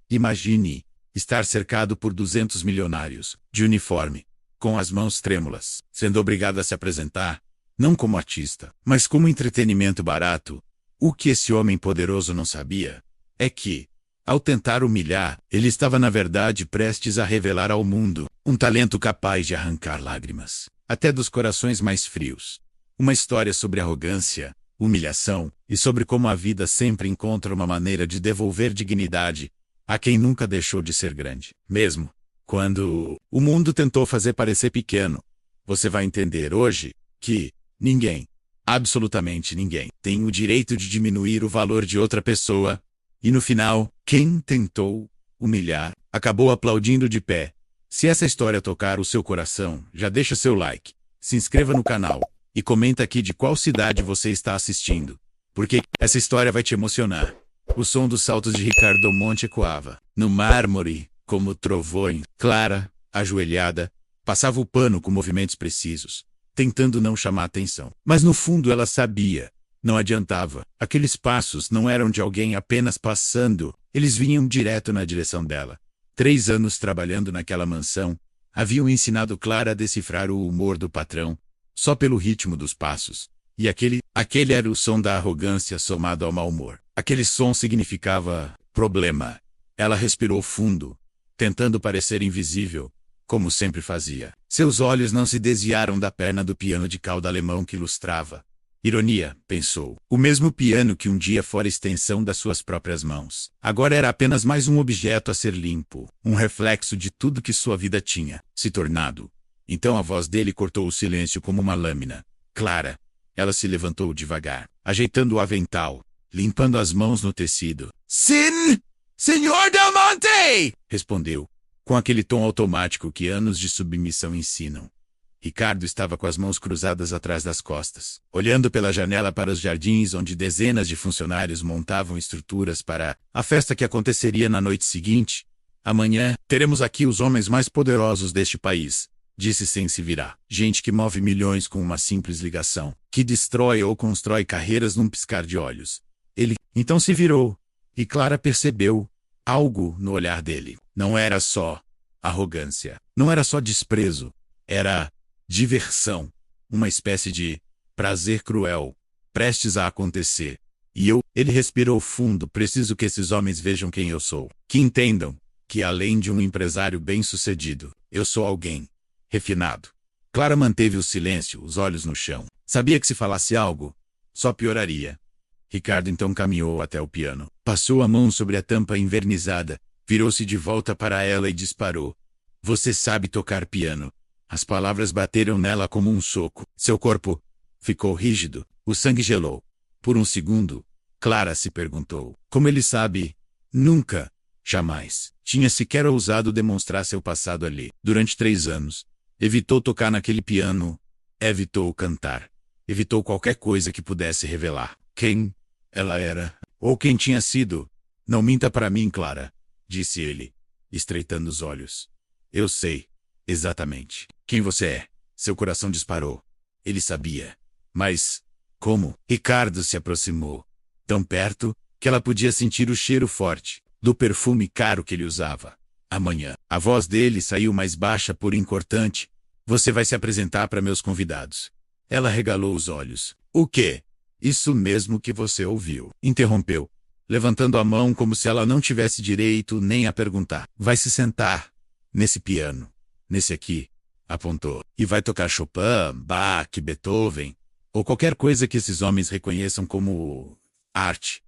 Imagine estar cercado por 200 milionários, de uniforme, com as mãos trêmulas, sendo obrigado a se apresentar, não como artista, mas como entretenimento barato. O que esse homem poderoso não sabia é que, ao tentar humilhar, ele estava na verdade prestes a revelar ao mundo um talento capaz de arrancar lágrimas, até dos corações mais frios. Uma história sobre arrogância, humilhação, e sobre como a vida sempre encontra uma maneira de devolver dignidade a quem nunca deixou de ser grande. Mesmo quando o mundo tentou fazer parecer pequeno, você vai entender hoje que ninguém, absolutamente ninguém, tem o direito de diminuir o valor de outra pessoa. E no final, quem tentou humilhar, acabou aplaudindo de pé. Se essa história tocar o seu coração, já deixa seu like, se inscreva no canal e comenta aqui de qual cidade você está assistindo, porque essa história vai te emocionar. O som dos saltos de Ricardo Monte ecoava no mármore, como trovões. Clara, ajoelhada, passava o pano com movimentos precisos, tentando não chamar atenção. Mas no fundo ela sabia. Não adiantava. Aqueles passos não eram de alguém apenas passando, eles vinham direto na direção dela. 3 anos trabalhando naquela mansão haviam ensinado Clara a decifrar o humor do patrão, só pelo ritmo dos passos. E aquele era o som da arrogância somado ao mau humor. Aquele som significava problema. Ela respirou fundo, tentando parecer invisível, como sempre fazia. Seus olhos não se desviaram da perna do piano de cauda alemão que lustrava. Ironia, pensou. O mesmo piano que um dia fora extensão das suas próprias mãos. Agora era apenas mais um objeto a ser limpo, um reflexo de tudo que sua vida tinha se tornado. Então a voz dele cortou o silêncio como uma lâmina. Clara. Ela se levantou devagar, ajeitando o avental, limpando as mãos no tecido. Sim, Senhor Del Monte! Respondeu, com aquele tom automático que anos de submissão ensinam. Ricardo estava com as mãos cruzadas atrás das costas, olhando pela janela para os jardins onde dezenas de funcionários montavam estruturas para a festa que aconteceria na noite seguinte. Amanhã, teremos aqui os homens mais poderosos deste país, disse sem se virar. Gente que move milhões com uma simples ligação, que destrói ou constrói carreiras num piscar de olhos. Ele, então se virou, e Clara percebeu algo no olhar dele. Não era só arrogância, não era só desprezo, era diversão, uma espécie de prazer cruel, prestes a acontecer. E ele respirou fundo. Preciso que esses homens vejam quem eu sou, que entendam que além de um empresário bem-sucedido, eu sou alguém refinado. Clara manteve o silêncio, os olhos no chão. Sabia que se falasse algo, só pioraria. Ricardo então caminhou até o piano, passou a mão sobre a tampa envernizada, virou-se de volta para ela e disparou. Você sabe tocar piano? As palavras bateram nela como um soco. Seu corpo ficou rígido, o sangue gelou. Por um segundo, Clara se perguntou, como ele sabe? Nunca, jamais, tinha sequer ousado demonstrar seu passado ali. Durante 3 anos, evitou tocar naquele piano, evitou cantar, evitou qualquer coisa que pudesse revelar quem ela era, ou quem tinha sido. Não minta para mim, Clara, disse ele, estreitando os olhos. Eu sei exatamente quem você é. Seu coração disparou. Ele sabia. Mas como? Ricardo se aproximou, tão perto que ela podia sentir o cheiro forte do perfume caro que ele usava. Amanhã, a voz dele saiu mais baixa, porém cortante. Você vai se apresentar para meus convidados. Ela regalou os olhos. O quê? Isso mesmo que você ouviu, interrompeu, levantando a mão como se ela não tivesse direito nem a perguntar. Vai se sentar nesse piano, nesse aqui, apontou, e vai tocar Chopin, Bach, Beethoven, ou qualquer coisa que esses homens reconheçam como arte.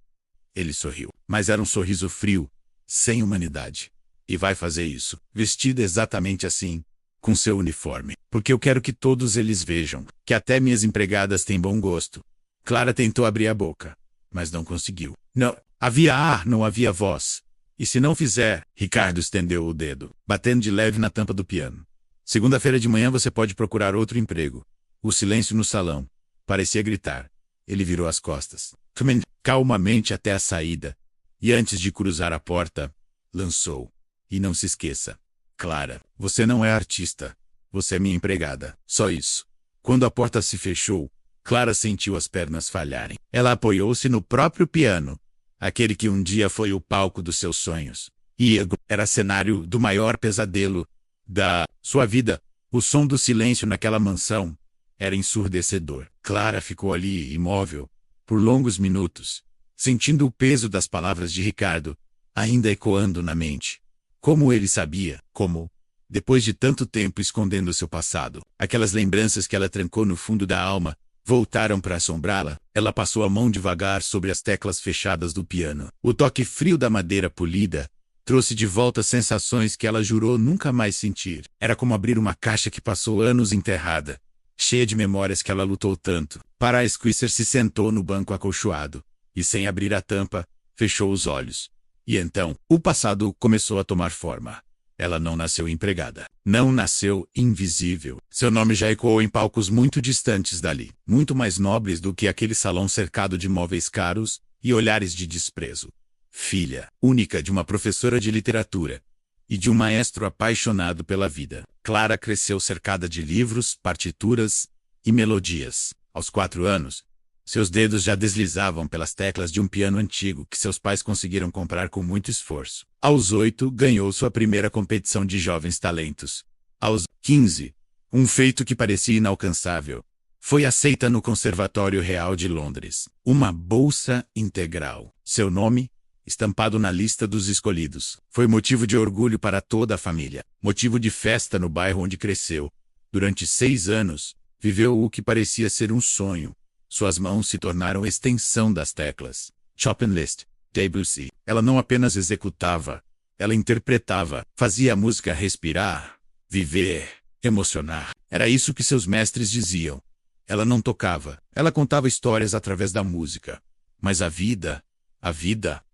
Ele sorriu, mas era um sorriso frio, sem humanidade. E vai fazer isso, vestido exatamente assim, com seu uniforme, porque eu quero que todos eles vejam que até minhas empregadas têm bom gosto. Clara tentou abrir a boca, mas não conseguiu. Não havia ar, não havia voz. E se não fizer? Ricardo estendeu o dedo, batendo de leve na tampa do piano. Segunda-feira de manhã você pode procurar outro emprego. O silêncio no salão parecia gritar. Ele virou as costas, caminhando calmamente até a saída, e antes de cruzar a porta, lançou. E não se esqueça, Clara, você não é artista. Você é minha empregada. Só isso. Quando a porta se fechou, Clara sentiu as pernas falharem. Ela apoiou-se no próprio piano, aquele que um dia foi o palco dos seus sonhos. Iago era cenário do maior pesadelo da sua vida. O som do silêncio naquela mansão era ensurdecedor. Clara ficou ali, imóvel, por longos minutos, sentindo o peso das palavras de Ricardo, ainda ecoando na mente. Como ele sabia, como, depois de tanto tempo escondendo seu passado, aquelas lembranças que ela trancou no fundo da alma, voltaram para assombrá-la. Ela passou a mão devagar sobre as teclas fechadas do piano. O toque frio da madeira polida trouxe de volta sensações que ela jurou nunca mais sentir. Era como abrir uma caixa que passou anos enterrada, cheia de memórias que ela lutou tanto. Para Squeezer se sentou no banco acolchoado, e sem abrir a tampa, fechou os olhos. E então, o passado começou a tomar forma. Ela não nasceu empregada. Não nasceu invisível. Seu nome já ecoou em palcos muito distantes dali, muito mais nobres do que aquele salão cercado de móveis caros e olhares de desprezo. Filha única de uma professora de literatura e de um maestro apaixonado pela vida, Clara cresceu cercada de livros, partituras e melodias. Aos 4 anos, seus dedos já deslizavam pelas teclas de um piano antigo que seus pais conseguiram comprar com muito esforço. Aos 8, ganhou sua primeira competição de jovens talentos. Aos 15, um feito que parecia inalcançável, foi aceita no Conservatório Real de Londres. Uma bolsa integral. Seu nome, estampado na lista dos escolhidos, foi motivo de orgulho para toda a família. Motivo de festa no bairro onde cresceu. Durante 6 anos, viveu o que parecia ser um sonho. Suas mãos se tornaram extensão das teclas. Chopin, Liszt, Debussy. Ela não apenas executava, ela interpretava, fazia a música respirar, viver, emocionar. Era isso que seus mestres diziam. Ela não tocava, ela contava histórias através da música. Mas a vida,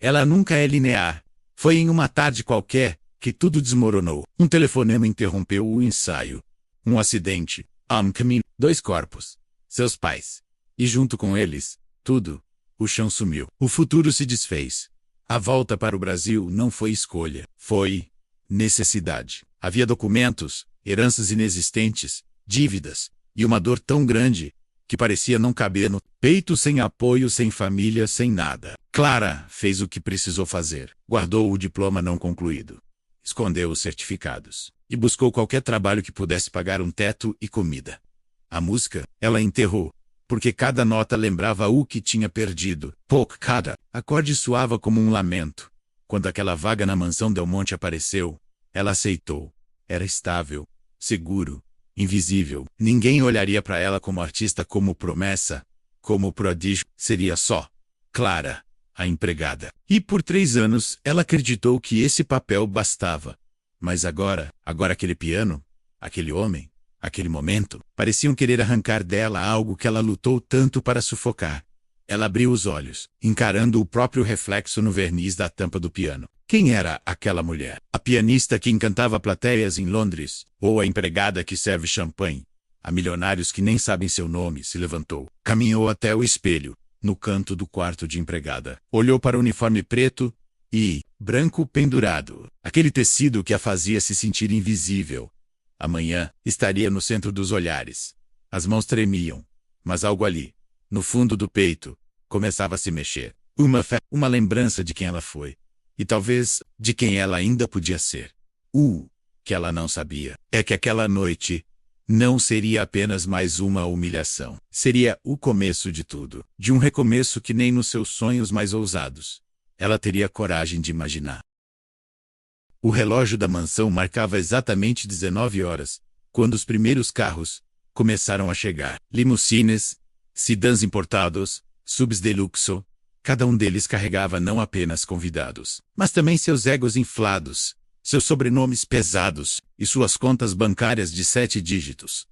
ela nunca é linear. Foi em uma tarde qualquer que tudo desmoronou. Um telefonema interrompeu o ensaio. Um acidente, um caminho, 2 corpos. Seus pais. E junto com eles, tudo. O chão sumiu. O futuro se desfez. A volta para o Brasil não foi escolha. Foi necessidade. Havia documentos, heranças inexistentes, dívidas, e uma dor tão grande que parecia não caber no peito, sem apoio, sem família, sem nada. Clara fez o que precisou fazer. Guardou o diploma não concluído. Escondeu os certificados. E buscou qualquer trabalho que pudesse pagar um teto e comida. A música, ela enterrou, porque cada nota lembrava o que tinha perdido. Cada acorde soava como um lamento. Quando aquela vaga na mansão Del Monte apareceu, ela aceitou. Era estável, seguro, invisível. Ninguém olharia para ela como artista, como promessa, como prodígio. Seria só Clara, a empregada. E por 3 anos ela acreditou que esse papel bastava. Mas agora aquele piano, aquele homem, aquele momento, pareciam querer arrancar dela algo que ela lutou tanto para sufocar. Ela abriu os olhos, encarando o próprio reflexo no verniz da tampa do piano. Quem era aquela mulher? A pianista que encantava plateias em Londres? Ou a empregada que serve champanhe? A milionários que nem sabem seu nome se levantou. Caminhou até o espelho, no canto do quarto de empregada. Olhou para o uniforme preto e branco pendurado. Aquele tecido que a fazia se sentir invisível. Amanhã estaria no centro dos olhares. As mãos tremiam, mas algo ali, no fundo do peito, começava a se mexer. Uma fé, uma lembrança de quem ela foi. E talvez de quem ela ainda podia ser. O que ela não sabia é que aquela noite não seria apenas mais uma humilhação. Seria o começo de tudo. De um recomeço que nem nos seus sonhos mais ousados ela teria coragem de imaginar. O relógio da mansão marcava exatamente 19 horas, quando os primeiros carros começaram a chegar. Limusines, sedãs importados, subs de luxo. Cada um deles carregava não apenas convidados, mas também seus egos inflados, seus sobrenomes pesados e suas contas bancárias de 7 dígitos.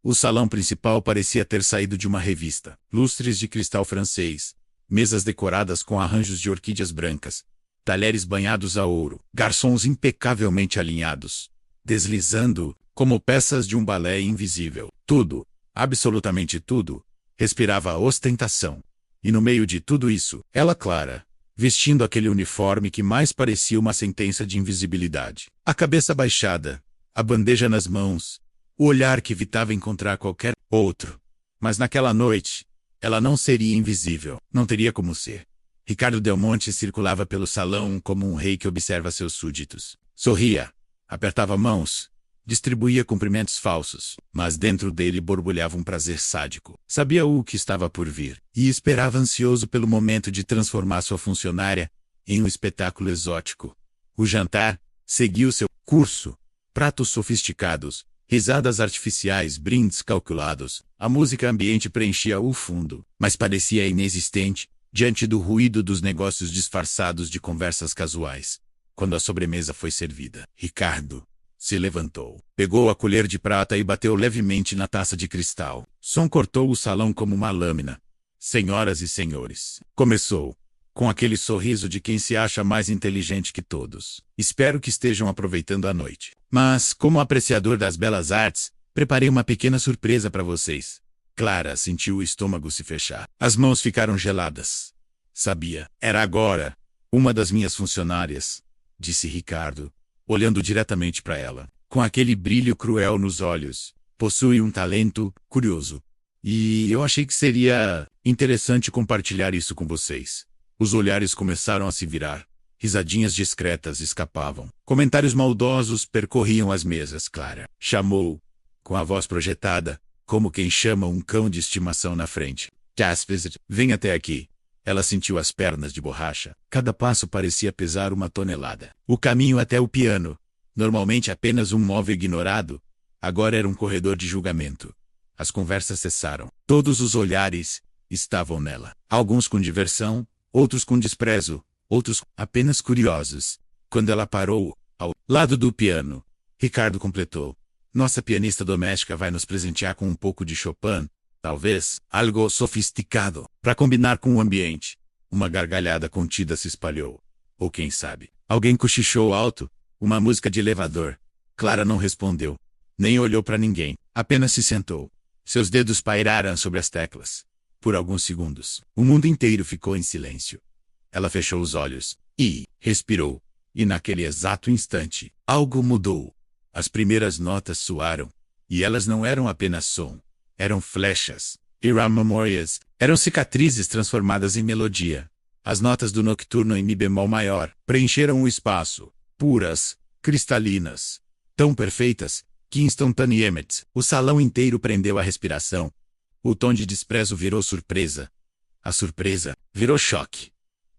O salão principal parecia ter saído de uma revista. Lustres de cristal francês, mesas decoradas com arranjos de orquídeas brancas, talheres banhados a ouro, garçons impecavelmente alinhados, deslizando como peças de um balé invisível. Tudo, absolutamente tudo, respirava ostentação. E no meio de tudo isso, ela, Clara, vestindo aquele uniforme que mais parecia uma sentença de invisibilidade. A cabeça baixada, a bandeja nas mãos, o olhar que evitava encontrar qualquer outro. Mas naquela noite, ela não seria invisível, não teria como ser. Ricardo Del Monte circulava pelo salão como um rei que observa seus súditos. Sorria, apertava mãos, distribuía cumprimentos falsos, mas dentro dele borbulhava um prazer sádico. Sabia o que estava por vir, e esperava ansioso pelo momento de transformar sua funcionária em um espetáculo exótico. O jantar seguiu seu curso. Pratos sofisticados, risadas artificiais, brindes calculados. A música ambiente preenchia o fundo, mas parecia inexistente diante do ruído dos negócios disfarçados de conversas casuais. Quando a sobremesa foi servida, Ricardo se levantou, pegou a colher de prata e bateu levemente na taça de cristal. Som cortou o salão como uma lâmina. Senhoras e senhores, começou, com aquele sorriso de quem se acha mais inteligente que todos. Espero que estejam aproveitando a noite. Mas, como apreciador das belas artes, preparei uma pequena surpresa para vocês. Clara sentiu o estômago se fechar. As mãos ficaram geladas. Sabia, era agora. Uma das minhas funcionárias, disse Ricardo, olhando diretamente para ela, com aquele brilho cruel nos olhos. Possui um talento curioso. E eu achei que seria interessante compartilhar isso com vocês. Os olhares começaram a se virar. Risadinhas discretas escapavam. Comentários maldosos percorriam as mesas. Clara chamou, com a voz projetada, como quem chama um cão de estimação na frente. Jasper, vem até aqui. Ela sentiu as pernas de borracha. Cada passo parecia pesar uma tonelada. O caminho até o piano, normalmente apenas um móvel ignorado, agora era um corredor de julgamento. As conversas cessaram. Todos os olhares estavam nela. Alguns com diversão, outros com desprezo, outros apenas curiosos. Quando ela parou, ao lado do piano, Ricardo completou. Nossa pianista doméstica vai nos presentear com um pouco de Chopin, talvez algo sofisticado, para combinar com o ambiente. Uma gargalhada contida se espalhou. Ou quem sabe, alguém cochichou alto, uma música de elevador. Clara não respondeu, nem olhou para ninguém, apenas se sentou. Seus dedos pairaram sobre as teclas. Por alguns segundos, o mundo inteiro ficou em silêncio. Ela fechou os olhos e respirou. E naquele exato instante, algo mudou. As primeiras notas soaram. E elas não eram apenas som. Eram flechas. Memórias. Eram cicatrizes transformadas em melodia. As notas do nocturno em mi bemol maior preencheram o espaço. Puras, cristalinas. Tão perfeitas que instantaneamente o salão inteiro prendeu a respiração. O tom de desprezo virou surpresa. A surpresa virou choque.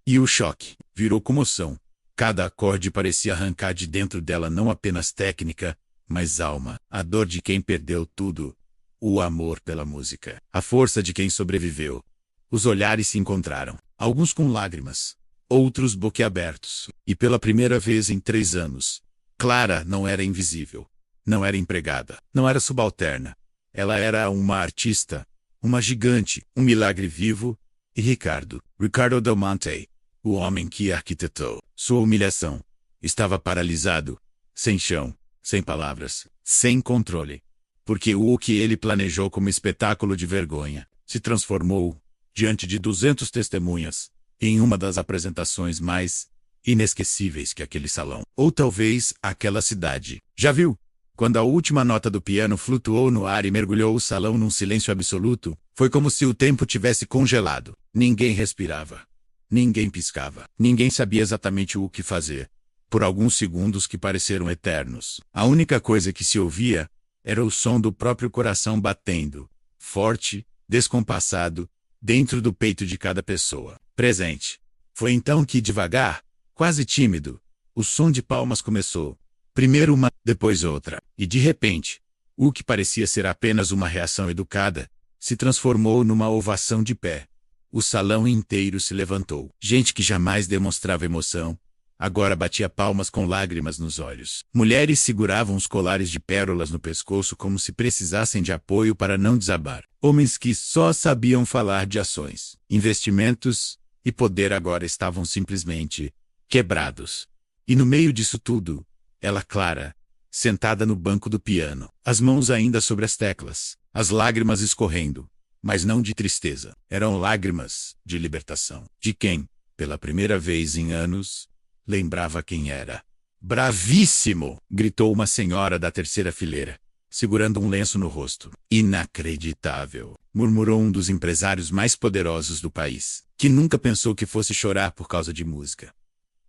E o choque virou comoção. Cada acorde parecia arrancar de dentro dela não apenas técnica, mas alma. A dor de quem perdeu tudo. O amor pela música. A força de quem sobreviveu. Os olhares se encontraram. Alguns com lágrimas. Outros boquiabertos. E pela primeira vez em 3 anos, Clara não era invisível. Não era empregada. Não era subalterna. Ela era uma artista. Uma gigante. Um milagre vivo. E Ricardo Del Monte, o homem que arquitetou sua humilhação, estava paralisado, sem chão, sem palavras, sem controle. Porque o que ele planejou como espetáculo de vergonha se transformou, diante de 200 testemunhas, em uma das apresentações mais inesquecíveis que aquele salão, ou talvez aquela cidade, já viu. Quando a última nota do piano flutuou no ar e mergulhou o salão num silêncio absoluto, foi como se o tempo tivesse congelado. Ninguém respirava. Ninguém piscava. Ninguém sabia exatamente o que fazer. Por alguns segundos que pareceram eternos, a única coisa que se ouvia era o som do próprio coração batendo, forte, descompassado, dentro do peito de cada pessoa presente. Foi então que devagar, quase tímido, o som de palmas começou. Primeiro uma, depois outra, e de repente, o que parecia ser apenas uma reação educada, se transformou numa ovação de pé. O salão inteiro se levantou. Gente que jamais demonstrava emoção, agora batia palmas com lágrimas nos olhos. Mulheres seguravam os colares de pérolas no pescoço como se precisassem de apoio para não desabar. Homens que só sabiam falar de ações, investimentos e poder agora estavam simplesmente quebrados. E no meio disso tudo, ela, Clara, sentada no banco do piano, as mãos ainda sobre as teclas, as lágrimas escorrendo, mas não de tristeza. Eram lágrimas de libertação. De quem, pela primeira vez em anos, lembrava quem era. Bravíssimo! Gritou uma senhora da terceira fileira. segurando um lenço no rosto. Inacreditável, murmurou um dos empresários mais poderosos do país, que nunca pensou que fosse chorar por causa de música.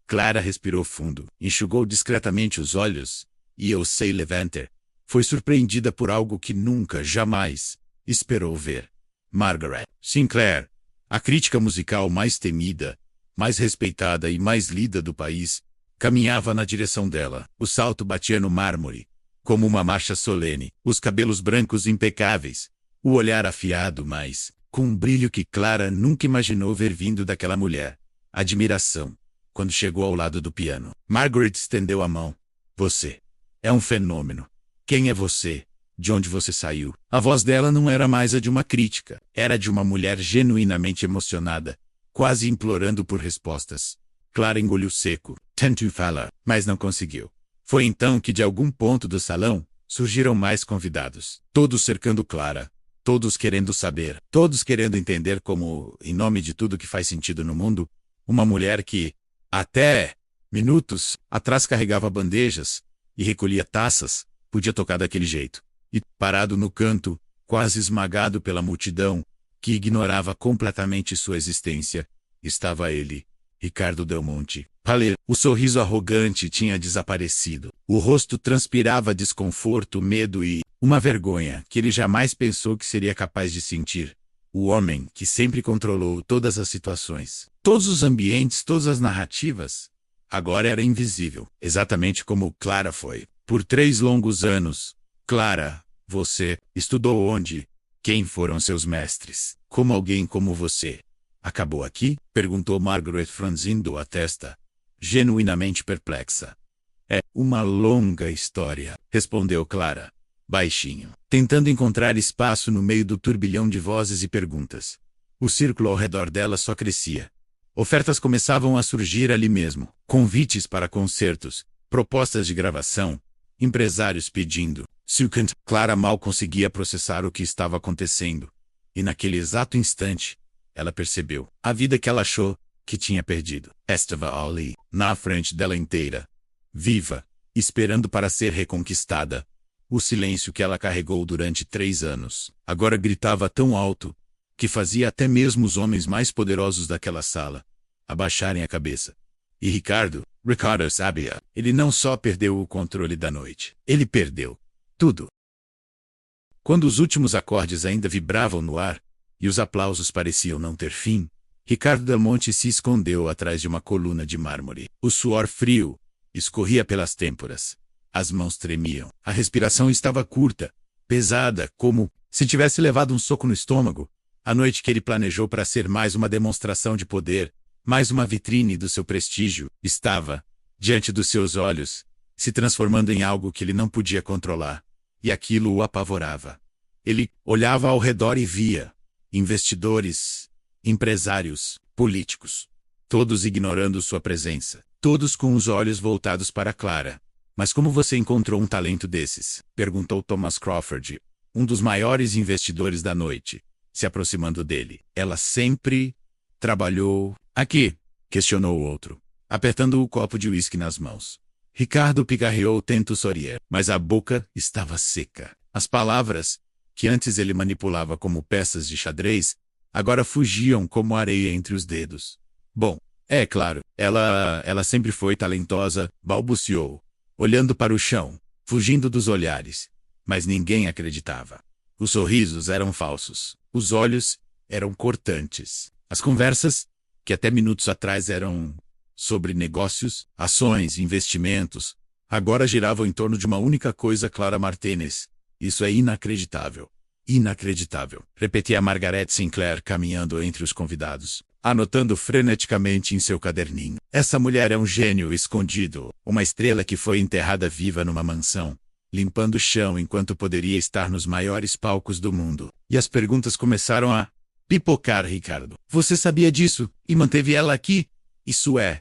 Clara respirou fundo, enxugou discretamente os olhos, e eu sei Levanter. Foi surpreendida por algo que nunca, jamais, esperou ver. Margaret Sinclair, a crítica musical mais temida, mais respeitada e mais lida do país, caminhava na direção dela. O salto batia no mármore, como uma marcha solene, os cabelos brancos impecáveis, o olhar afiado, mas com um brilho que Clara nunca imaginou ver vindo daquela mulher. Admiração. Quando chegou ao lado do piano, Margaret estendeu a mão. Você é um fenômeno. Quem é você? De onde você saiu? A voz dela não era mais a de uma crítica, era de uma mulher genuinamente emocionada, quase implorando por respostas. Clara engoliu seco, tentou falar, mas não conseguiu. Foi então que de algum ponto do salão, surgiram mais convidados, todos cercando Clara, todos querendo saber, todos querendo entender como, em nome de tudo que faz sentido no mundo, uma mulher que, até minutos atrás carregava bandejas e recolhia taças, podia tocar daquele jeito. E, parado no canto, quase esmagado pela multidão, que ignorava completamente sua existência, estava ele, Ricardo Del Monte. Pálido, o sorriso arrogante tinha desaparecido. O rosto transpirava desconforto, medo e uma vergonha que ele jamais pensou que seria capaz de sentir. O homem que sempre controlou todas as situações, todos os ambientes, todas as narrativas, agora era invisível, exatamente como Clara foi. Por 3 longos anos. Clara, você estudou onde? Quem foram seus mestres? Como alguém como você acabou aqui? Perguntou Margaret franzindo a testa, genuinamente perplexa. É uma longa história, respondeu Clara, baixinho, tentando encontrar espaço no meio do turbilhão de vozes e perguntas. O círculo ao redor dela só crescia. Ofertas começavam a surgir ali mesmo, convites para concertos, propostas de gravação, empresários pedindo. Clara mal conseguia processar o que estava acontecendo. E naquele exato instante, ela percebeu a vida que ela achou que tinha perdido. Estava ali, na frente dela inteira, viva, esperando para ser reconquistada. O silêncio que ela carregou durante 3 anos, agora gritava tão alto, que fazia até mesmo os homens mais poderosos daquela sala abaixarem a cabeça. E Ricardo sabia, ele não só perdeu o controle da noite, ele perdeu tudo. Quando os últimos acordes ainda vibravam no ar, e os aplausos pareciam não ter fim, Ricardo Del Monte se escondeu atrás de uma coluna de mármore. O suor frio escorria pelas têmporas. As mãos tremiam. A respiração estava curta, pesada, como se tivesse levado um soco no estômago. A noite que ele planejou para ser mais uma demonstração de poder, mais uma vitrine do seu prestígio, estava, diante dos seus olhos, se transformando em algo que ele não podia controlar. E aquilo o apavorava. Ele olhava ao redor e via investidores, empresários, políticos, todos ignorando sua presença, todos com os olhos voltados para Clara. Mas como você encontrou um talento desses? Perguntou Thomas Crawford, um dos maiores investidores da noite, se aproximando dele. Ela sempre trabalhou aqui, questionou o outro, apertando o copo de uísque nas mãos. Ricardo pigarreou tento sorrir, mas a boca estava seca. As palavras, que antes ele manipulava como peças de xadrez, agora fugiam como areia entre os dedos. Bom, é claro, ela sempre foi talentosa, balbuciou, olhando para o chão, fugindo dos olhares. Mas ninguém acreditava. Os sorrisos eram falsos, os olhos eram cortantes. As conversas, que até minutos atrás eram sobre negócios, ações, investimentos, agora giravam em torno de uma única coisa. Clara Martinez. Isso é inacreditável. Inacreditável, repetia Margaret Sinclair caminhando entre os convidados, anotando freneticamente em seu caderninho. Essa mulher é um gênio escondido, uma estrela que foi enterrada viva numa mansão, limpando o chão enquanto poderia estar nos maiores palcos do mundo. E as perguntas começaram a pipocar. Ricardo, você sabia disso e manteve ela aqui? Isso é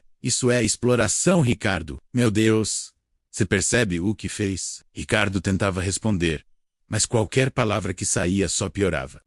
exploração, Ricardo. Meu Deus, você percebe o que fez? Ricardo tentava responder, mas qualquer palavra que saía só piorava.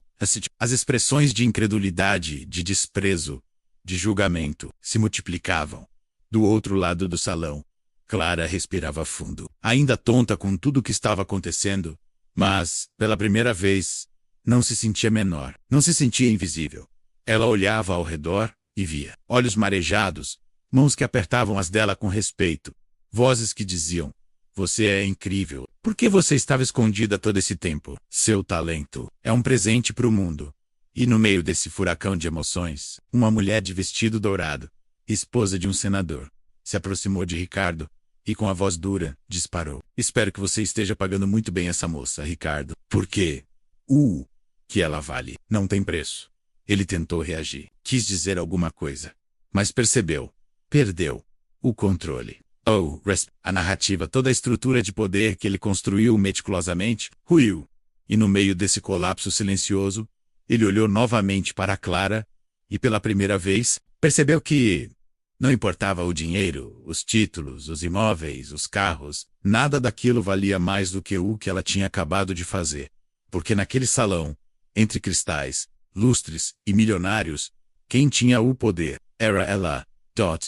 As expressões de incredulidade, de desprezo, de julgamento, se multiplicavam. Do outro lado do salão, Clara respirava fundo. Ainda tonta com tudo o que estava acontecendo, Mas, pela primeira vez, não se sentia menor, não se sentia invisível. Ela olhava ao redor e via olhos marejados, mãos que apertavam as dela com respeito, vozes que diziam: "Você é incrível. Por que você estava escondida todo esse tempo? Seu talento é um presente para o mundo." E no meio desse furacão de emoções, uma mulher de vestido dourado, esposa de um senador, se aproximou de Ricardo e, com a voz dura, disparou: "Espero que você esteja pagando muito bem essa moça, Ricardo. Porque que ela vale não tem preço." Ele tentou reagir, quis dizer alguma coisa, mas percebeu. Perdeu o controle. A narrativa, toda a estrutura de poder que ele construiu meticulosamente, ruiu. E no meio desse colapso silencioso, ele olhou novamente para Clara e, pela primeira vez, percebeu que não importava o dinheiro, os títulos, os imóveis, os carros, nada daquilo valia mais do que o que ela tinha acabado de fazer. Porque naquele salão, entre cristais, lustres e milionários, quem tinha o poder era ela.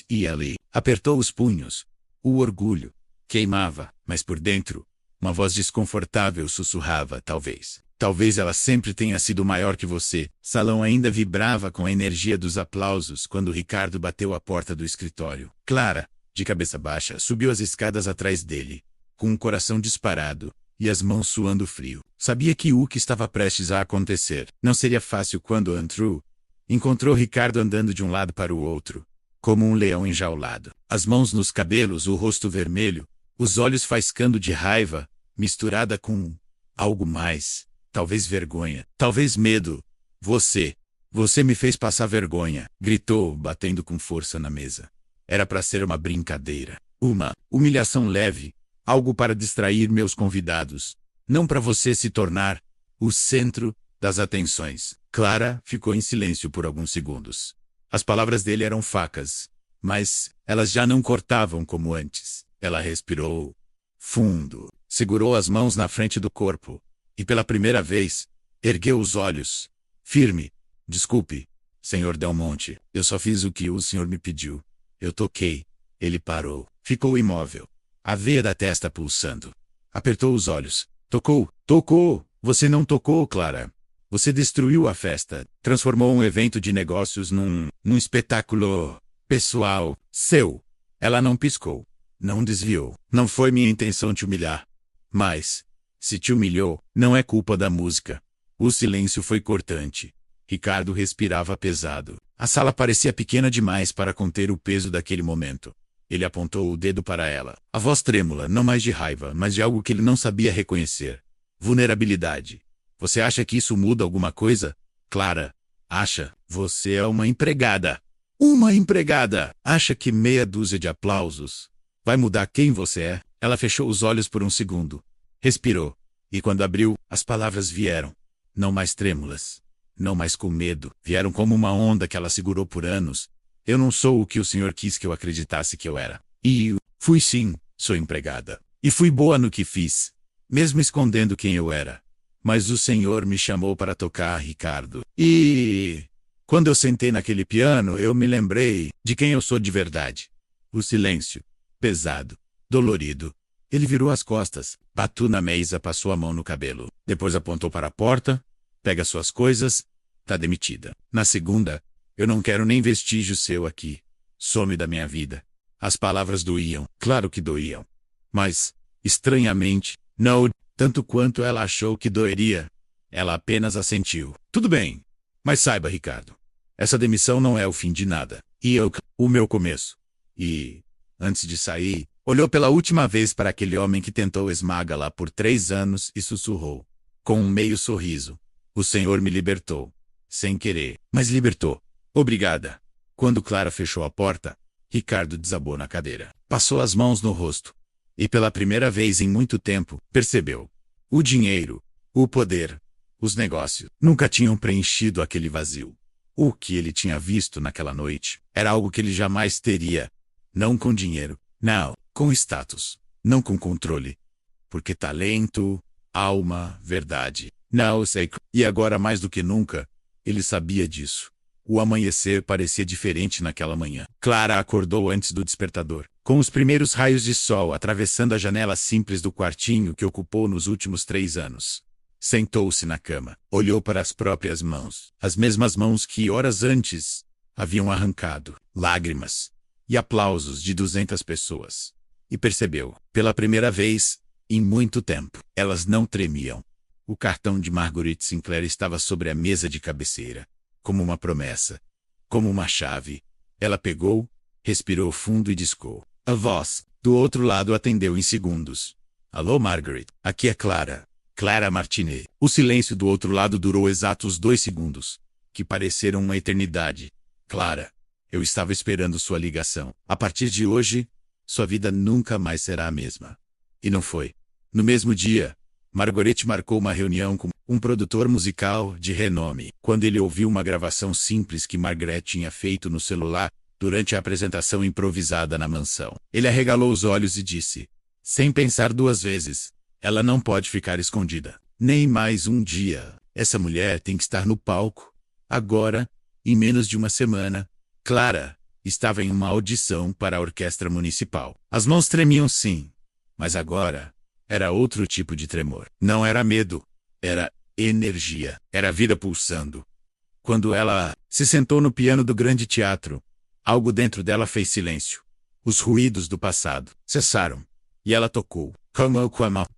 E ele apertou os punhos. O orgulho queimava, mas por dentro, uma voz desconfortável sussurrava: Talvez ela sempre tenha sido maior que você." O salão ainda vibrava com a energia dos aplausos quando Ricardo bateu à porta do escritório. Clara, de cabeça baixa, subiu as escadas atrás dele, com o coração disparado e as mãos suando frio. Sabia que o que estava prestes a acontecer não seria fácil quando encontrou Ricardo andando de um lado para o outro, como um leão enjaulado, as mãos nos cabelos, o rosto vermelho, os olhos faiscando de raiva, misturada com algo mais, talvez vergonha, talvez medo. Você me fez passar vergonha", gritou, batendo com força na mesa. Era para ser uma brincadeira, uma humilhação leve, algo para distrair meus convidados, não para você se tornar o centro das atenções. Clara ficou em silêncio por alguns segundos. As palavras dele eram facas, mas elas já não cortavam como antes. Ela respirou fundo, segurou as mãos na frente do corpo e, pela primeira vez, ergueu os olhos. Firme. "Desculpe, Sr. Del Monte, eu só fiz o que o senhor me pediu. Eu toquei." Ele parou, ficou imóvel, a veia da testa pulsando. Apertou os olhos. Tocou. Você não tocou, Clara. Você destruiu a festa, transformou um evento de negócios num espetáculo pessoal seu. Ela não piscou, não desviou. "Não foi minha intenção te humilhar. Mas, se te humilhou, não é culpa da música." O silêncio foi cortante. Ricardo respirava pesado. A sala parecia pequena demais para conter o peso daquele momento. Ele apontou o dedo para ela, a voz trêmula, não mais de raiva, mas de algo que ele não sabia reconhecer. Vulnerabilidade. "Você acha que isso muda alguma coisa, Clara? Acha? Você é uma empregada. Uma empregada! Acha que meia dúzia de aplausos vai mudar quem você é?" Ela fechou os olhos por um segundo. Respirou. E quando abriu, as palavras vieram. Não mais trêmulas. Não mais com medo. Vieram como uma onda que ela segurou por anos. "Eu não sou o que o senhor quis que eu acreditasse que eu era. E fui sim, sou empregada. E fui boa no que fiz, mesmo escondendo quem eu era. Mas o senhor me chamou para tocar, Ricardo. E quando eu sentei naquele piano, eu me lembrei de quem eu sou de verdade." O silêncio. Pesado. Dolorido. Ele virou as costas, bateu na mesa, passou a mão no cabelo. Depois apontou para a porta. "Pega suas coisas. Tá demitida." Na segunda: "Eu não quero nem vestígio seu aqui. Some da minha vida." As palavras doíam. Claro que doíam. Mas, estranhamente, não tanto quanto ela achou que doeria. Ela apenas assentiu. "Tudo bem. Mas saiba, Ricardo, essa demissão não é o fim de nada. E o meu começo." E, antes de sair, olhou pela última vez para aquele homem que tentou esmagá-la por 3 anos e sussurrou, com um meio sorriso: "O senhor me libertou. Sem querer, mas libertou. Obrigada." Quando Clara fechou a porta, Ricardo desabou na cadeira. Passou as mãos no rosto. E pela primeira vez em muito tempo, percebeu. O dinheiro, o poder, os negócios nunca tinham preenchido aquele vazio. O que ele tinha visto naquela noite era algo que ele jamais teria. Não com dinheiro, não, com status, não com controle. Porque talento, alma, verdade, não sei. E agora mais do que nunca, ele sabia disso. O amanhecer parecia diferente naquela manhã. Clara acordou antes do despertador. com os primeiros raios de sol atravessando a janela simples do quartinho que ocupou nos últimos 3 anos. Sentou-se na cama, olhou para as próprias mãos, as mesmas mãos que, horas antes, haviam arrancado lágrimas e aplausos de 200 pessoas. E percebeu, pela primeira vez, em muito tempo, elas não tremiam. O cartão de Margaret Sinclair estava sobre a mesa de cabeceira, como uma promessa, como uma chave. Ela pegou, respirou fundo e discou. A voz, do outro lado, atendeu em segundos. Alô, Margaret, aqui é Clara. Clara Martinet. O silêncio do outro lado durou exatos 2 segundos, que pareceram uma eternidade. Clara, eu estava esperando sua ligação. A partir de hoje, sua vida nunca mais será a mesma. E não foi. No mesmo dia, Margaret marcou uma reunião com um produtor musical de renome. Quando ele ouviu uma gravação simples que Margaret tinha feito no celular, durante a apresentação improvisada na mansão, ele arregalou os olhos e disse, sem pensar 2 vezes, ela não pode ficar escondida. Nem mais um dia. Essa mulher tem que estar no palco. Agora, em menos de uma semana, Clara estava em uma audição para a orquestra municipal. As mãos tremiam sim, mas agora era outro tipo de tremor. Não era medo, era energia, era vida pulsando. Quando ela se sentou no piano do grande teatro, algo dentro dela fez silêncio. Os ruídos do passado cessaram, e ela tocou,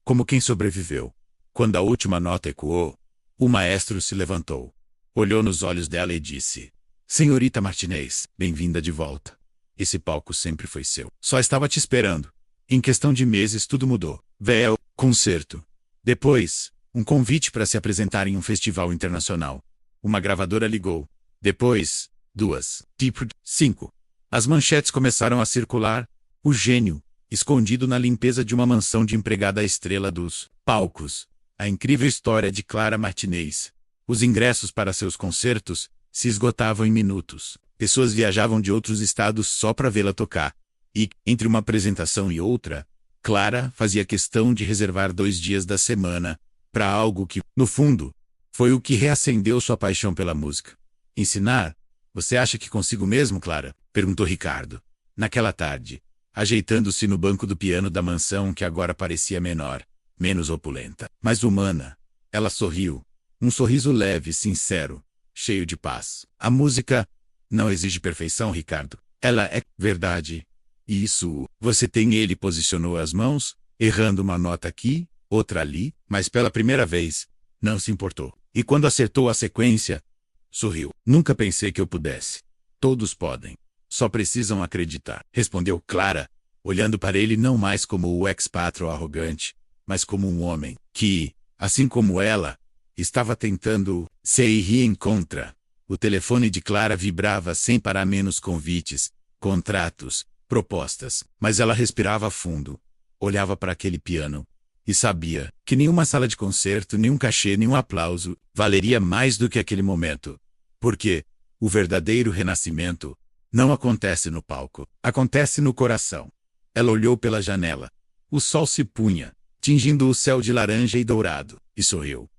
como quem sobreviveu. Quando a última nota ecoou, o maestro se levantou, olhou nos olhos dela e disse, Senhorita Martinez, bem-vinda de volta. Esse palco sempre foi seu. Só estava te esperando. Em questão de meses tudo mudou. Véu, concerto. Depois, um convite para se apresentar em um festival internacional. Uma gravadora ligou. Depois, 2, tipo 5. As manchetes começaram a circular. O gênio, escondido na limpeza de uma mansão de empregada estrela dos palcos. A incrível história de Clara Martinez. Os ingressos para seus concertos se esgotavam em minutos. Pessoas viajavam de outros estados só para vê-la tocar. E, entre uma apresentação e outra, Clara fazia questão de reservar 2 dias da semana para algo que, no fundo, foi o que reacendeu sua paixão pela música. Ensinar? Você acha que consigo mesmo, Clara? Perguntou Ricardo. Naquela tarde, ajeitando-se no banco do piano da mansão que agora parecia menor, menos opulenta, mais humana. Ela sorriu. Um sorriso leve e sincero, cheio de paz. A música não exige perfeição, Ricardo. Ela é verdade. Isso, você tem. Ele posicionou as mãos, errando uma nota aqui, outra ali, mas pela primeira vez, não se importou. E quando acertou a sequência, sorriu. Nunca pensei que eu pudesse. Todos podem. Só precisam acreditar, respondeu Clara, olhando para ele não mais como o ex-patro arrogante, mas como um homem que, assim como ela, estava tentando se reencontrar. O telefone de Clara vibrava sem parar, menos convites, contratos, propostas, mas ela respirava fundo, olhava para aquele piano e sabia que nenhuma sala de concerto, nenhum cachê, nenhum aplauso valeria mais do que aquele momento. Porque o verdadeiro renascimento não acontece no palco, acontece no coração. Ela olhou pela janela. O sol se punha, tingindo o céu de laranja e dourado, e sorriu.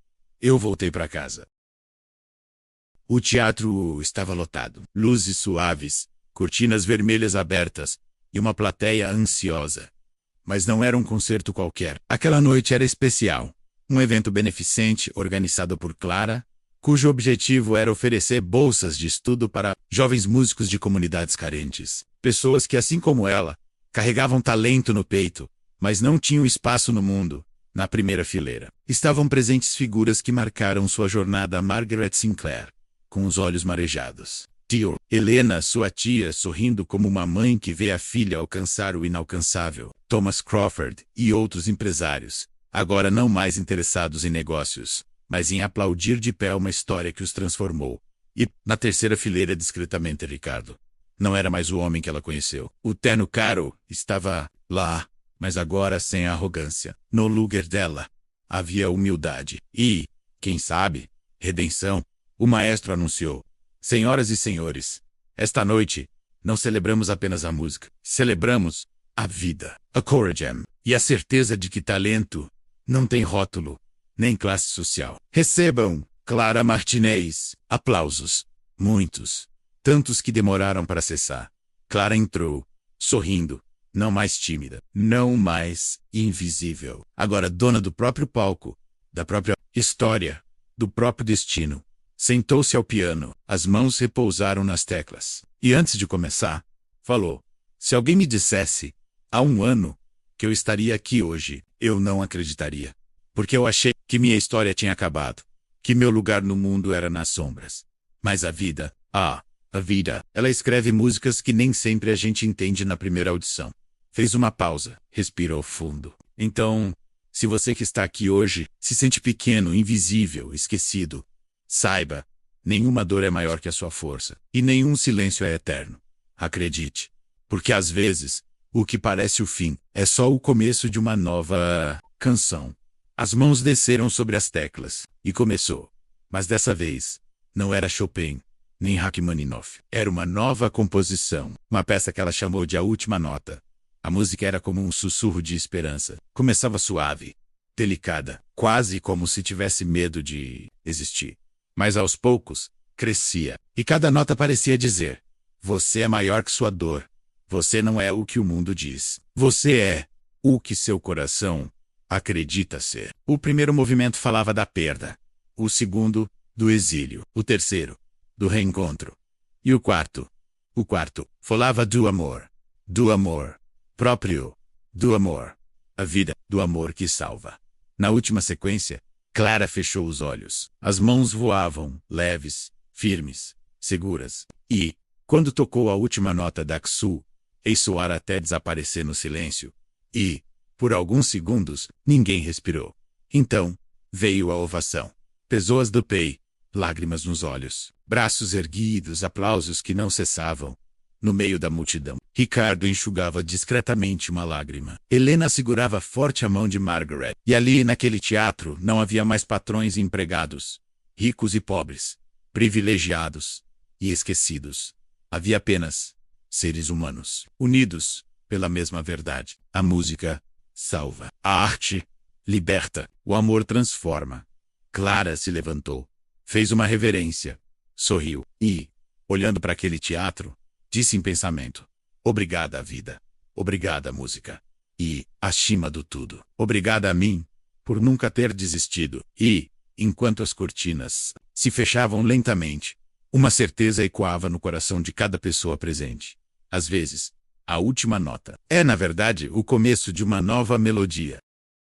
Eu voltei para casa. O teatro estava lotado, luzes suaves, cortinas vermelhas abertas, e uma plateia ansiosa. Mas não era um concerto qualquer. Aquela noite era especial. Um evento beneficente organizado por Clara, cujo objetivo era oferecer bolsas de estudo para jovens músicos de comunidades carentes. Pessoas que, assim como ela, carregavam talento no peito, mas não tinham espaço no mundo. Na primeira fileira, estavam presentes figuras que marcaram sua jornada. Margaret Sinclair, com os olhos marejados. Tio, Helena, sua tia, sorrindo como uma mãe que vê a filha alcançar o inalcançável. Thomas Crawford e outros empresários, agora não mais interessados em negócios, mas em aplaudir de pé uma história que os transformou. E, na terceira fileira, discretamente, Ricardo. Não era mais o homem que ela conheceu. O terno caro estava lá, mas agora sem a arrogância. No lugar dela, havia humildade e, quem sabe, redenção. O maestro anunciou. Senhoras e senhores, esta noite, não celebramos apenas a música, celebramos a vida, a Coragem, e a certeza de que talento não tem rótulo, nem classe social. Recebam, Clara Martinez. Aplausos. Muitos. Tantos que demoraram para cessar. Clara entrou, sorrindo, Não mais tímida, não mais invisível. Agora dona do próprio palco, da própria história, do próprio destino. Sentou-se ao piano, as mãos repousaram nas teclas. E antes de começar, falou: se alguém me dissesse, há um ano, que eu estaria aqui hoje, eu não acreditaria. Porque eu achei que minha história tinha acabado, que meu lugar no mundo era nas sombras. Mas a vida, a vida, ela escreve músicas que nem sempre a gente entende na primeira audição. Fez uma pausa, respirou fundo. Então, se você que está aqui hoje se sente pequeno, invisível, esquecido, saiba, nenhuma dor é maior que a sua força, e nenhum silêncio é eterno. Acredite, porque às vezes, o que parece o fim é só o começo de uma nova canção. As mãos desceram sobre as teclas, e começou. Mas dessa vez, não era Chopin, nem Rachmaninoff. Era uma nova composição, uma peça que ela chamou de A Última Nota. A música era como um sussurro de esperança. Começava suave, delicada, quase como se tivesse medo de existir. Mas aos poucos, crescia, e cada nota parecia dizer: você é maior que sua dor. Você não é o que o mundo diz. Você é o que seu coração acredita ser. O primeiro movimento falava da perda. O segundo, do exílio. O terceiro, do reencontro. E o quarto falava do amor. Do amor próprio. Do amor. A vida, do amor que salva. Na última sequência, Clara fechou os olhos. As mãos voavam, leves, firmes, seguras. E, quando tocou a última nota da Xu, fez soar até desaparecer no silêncio. E, por alguns segundos, ninguém respirou. Então, veio a ovação. Pessoas do pé, lágrimas nos olhos, braços erguidos, aplausos que não cessavam. No meio da multidão, Ricardo enxugava discretamente uma lágrima. Helena segurava forte a mão de Margaret. E ali, naquele teatro, não havia mais patrões e empregados, ricos e pobres, privilegiados e esquecidos. Havia apenas seres humanos, unidos pela mesma verdade. A música salva. A arte liberta. O amor transforma. Clara se levantou, fez uma reverência, sorriu e, olhando para aquele teatro, disse em pensamento: obrigada, vida. Obrigada, música. E, acima do tudo, obrigada a mim, por nunca ter desistido. E, enquanto as cortinas se fechavam lentamente, uma certeza ecoava no coração de cada pessoa presente. Às vezes, a última nota é, na verdade, o começo de uma nova melodia.